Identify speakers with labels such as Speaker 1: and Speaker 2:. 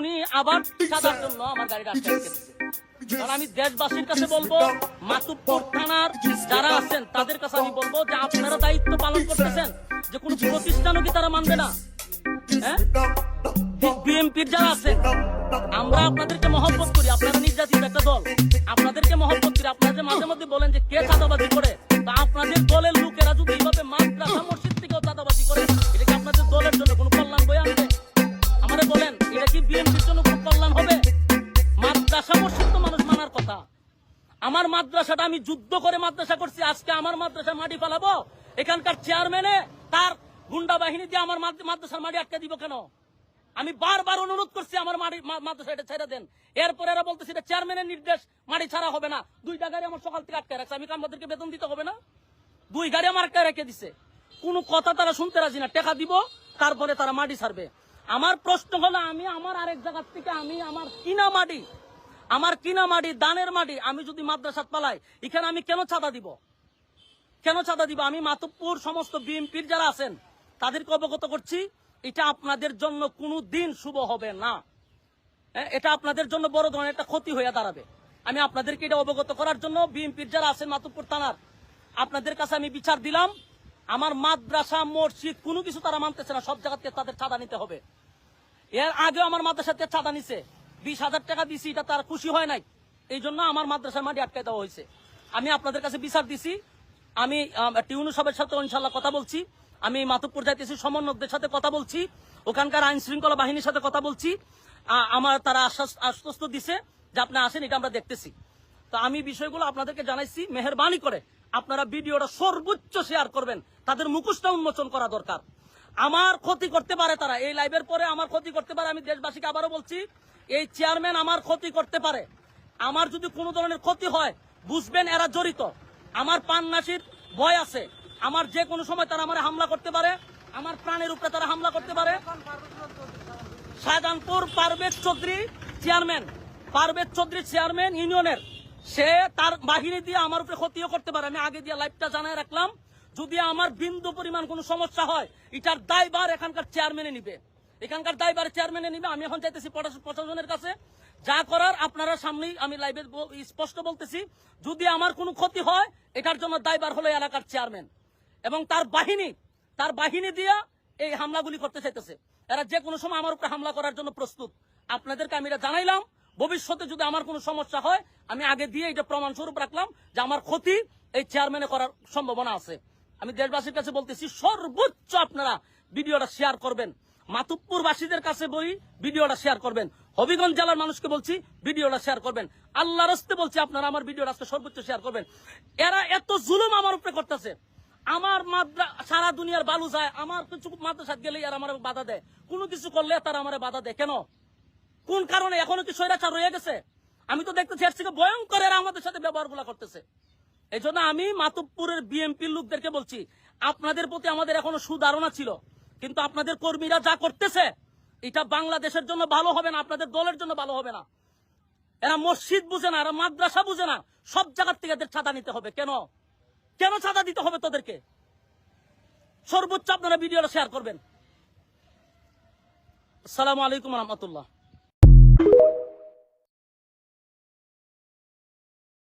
Speaker 1: উনি আবার সাদার জন্য আমার গাড়িটা আটকে রেখেছে। কারণ আমি দেশবাসীর কাছে বলবো, মাতুব্বর থানার যারা আছেন তাদের কাছে আমি বলবো যে আপনারা দায়িত্ব পালন করতেছেন, যে কোনো প্রতিষ্ঠানও কি তারা মানবে না? হ্যাঁ, বিএনপির যারা আছেন, আমরা আপনাদেরকে মহব্বত করি, আপনারা নির্যাতিত একটা দল, আপনাদেরকে মহব্বত করি। আপনারা যে মাঝে মধ্যে বলেন যে কে চাঁদাবাজি করে, তা আপনাদের দলের লোকেরা যদি এইভাবে মাদ্রাসা মসজিদ থেকেও চাঁদাবাজি করে, এটা কি আপনাদের দলের জন্য কোনো কল্যাণ বয়ে আনবে? আমাদের বলেন, এটা কি বিএনপির জন্য কোনো কল্যাণ হবে? মাদ্রাসা মসজিদ তো মানুষ মানার কথা। আমার মাদ্রাসাটা আমি যুদ্ধ করে মাদ্রাসা করছি, আজকে আমার মাদ্রাসা মাটি ফেলাবো? এখানকার চেয়ারম্যানে তার গুন্ডা বাহিনী দিয়ে আমার মাদ্রাসার মাটি আটকে দিব কেন? আমি বারবার অনুরোধ করছি আমার মাদ্রাসা এটা ছেড়ে দেন। এরপর এরা বলতেছে এটা চেয়ারম্যানের নির্দেশ, মাটি ছাড়া হবে না। 2টা গাড়ি আমার সকাল থেকে আটকে রাখছে, আমি আমাদেরকে বেতন দিতে হবে না? 2 গাড়ি আমার আটকে রেখে দিছে, কোনো কথা তারা শুনতে রাজি না। টাকা দিব, তারপরে তারা মাটি ছাড়বে। আমার প্রশ্ন হলো, আমি আমার আরেক জায়গার থেকে আমি আমার কিনা মাটি দানের মাটি আমি যদি মাদ্রাসাত পালাই, এখানে আমি কেন চাঁদা দিব? আমি মাতুব্বর সমস্ত বিএনপির যারা আছেন তাদেরকে অবগত করছি, এটা আপনাদের জন্য কোনো দিন শুভ হবে না। এটা আপনাদের জন্য বড় ধরনের একটা ক্ষতি হয়ে দাঁড়াবে। আমি আপনাদেরকে এটা অবগত করার জন্য বিএনপির যারা আছেন মাতুব্বর থানার, আপনাদের কাছে আমি বিচার দিলাম। আমার মাদ্রাসা মসজিদ কোনো কিছু তারা মানতেছে না, সব জায়গাতে তাদের চাঁদা নিতে হবে। এর আগেও আমার মাদ্রাসাতে চাঁদা নিছে, 20,000 টাকা দিছি, এটা তার খুশি হয় নাই, এই জন্য আমার মাদ্রাসার মাটি আটকে দেওয়া হয়েছে। আমি আপনাদের কাছে বিচার দিছি। আমি টিউনু সাহেবের সাথে ইনশাল্লাহ কথা বলছি, আমি মাতুব্বর যাইতেছি, সমন্বয়কদের সাথে কথা বলছি, ওখানকার আইন শৃঙ্খলা বাহিনীর সাথে কথা বলছি। আমার তারা আশ্বস্ত দিছে যে আপনি আসেন, এটা আমরা দেখতেছি। তো আমি বিষয়গুলো আপনাদেরকে জানাইছি। মেহেরবানি করে আপনারা ভিডিওটা সর্বোচ্চ শেয়ার করবেন, তাদের মুখোশটা উন্মোচন করা দরকার। আমার ক্ষতি করতে পারে তারা, এই লাইভের পরে আমার ক্ষতি করতে পারে। আমি দেশবাসীকে আবারও বলছি, এই চেয়ারম্যান আমার ক্ষতি করতে পারে। আমার যদি কোনো ধরনের ক্ষতি হয়, বুঝবেন এরা জড়িত। আমার পান্নাসির ভয় আছে, আমার যে কোনো সময় তারা আমার হামলা করতে পারে, আমার প্রাণের উপরে তারা হামলা করতে পারে। শাহজাহানপুর পারভেজ চৌধুরী চেয়ারম্যান ইউনিয়নের, সে তার বাহিনী দিয়ে আমার উপরে ক্ষতিও করতে পারে। আমি আগে দিয়ে লাইভটা জানাই রাখলাম, যদি আমার বিন্দু পরিমাণ কোনো সমস্যা হয়, এটার দায়ভার এখানকার চেয়ারম্যানে নিবে, আমি এখন চাইতেছি প্রশাসনের কাছে, যা করার আপনারা সামনেই আমি লাইভে স্পষ্ট বলতেছি, যদি আমার কোনো ক্ষতি হয়, এটার জন্য দায়ভার হলো এলাকার চেয়ারম্যান এবং তার বাহিনী দিয়ে এই হামলাগুলি করতে চাইতেছে। এরা যে কোনো সময় আমার উপরে হামলা করার জন্য প্রস্তুত। আপনাদেরকে আমি এটা জানাইলাম, ভবিষ্যতে যদি আমার কোনো সমস্যা হয়, আমি আগে দিয়ে এটা প্রমাণ স্বরূপ রাখলাম যে আমার ক্ষতি এই চেয়ারম্যানে করার সম্ভাবনা আছে। আমি দেশবাসীর কাছে বলতেছি, সর্বোচ্চ আপনারা ভিডিওটা শেয়ার করবেন, মাতুব্বরবাসীদের কাছে ভিডিওটা শেয়ার করবেন, হবিগঞ্জ জেলার মানুষকে বলছি ভিডিওটা শেয়ার করবেন, আল্লাহর রাস্তে বলছি আপনারা আমার ভিডিওটা আজকে সর্বোচ্চ শেয়ার করবেন। এরা এত জুলুম আমার উপরে করতেছে, আমার সারা দুনিয়ার বালু যায়, আমার কিছু মাদ্রাসাত গেলে আর আমার বাধা দেয়, কোনো কিছু করলে তারা আমার বাধা দেয় কেন? কোন কারণে? এখনো কি স্বৈরাচার রয়ে গেছে? আমি তো দেখতেছি এর থেকে ভয়ঙ্কর এরা আমাদের সাথে ব্যবহারগুলো করতেছে। এই জন্য আমি মাতুব্বরের বিএনপির লোকদেরকে বলছি, আপনাদের প্রতি আমাদের এখনো সুধারণা ছিল, কিন্তু আপনাদের কর্মীরা যা করতেছে, এটা বাংলাদেশের জন্য ভালো হবে না, আপনাদের দলের জন্য ভালো হবে না। এরা মসজিদ বুঝে না, এরা মাদ্রাসা বুঝে না, সব জায়গার থেকে এদের ছাদা নিতে হবে কেন? ছাদা দিতে হবে তোদেরকে? সর্বোচ্চ আপনারা ভিডিওটা শেয়ার করবেন। আসসালামু আলাইকুম রহমতুল্লাহ।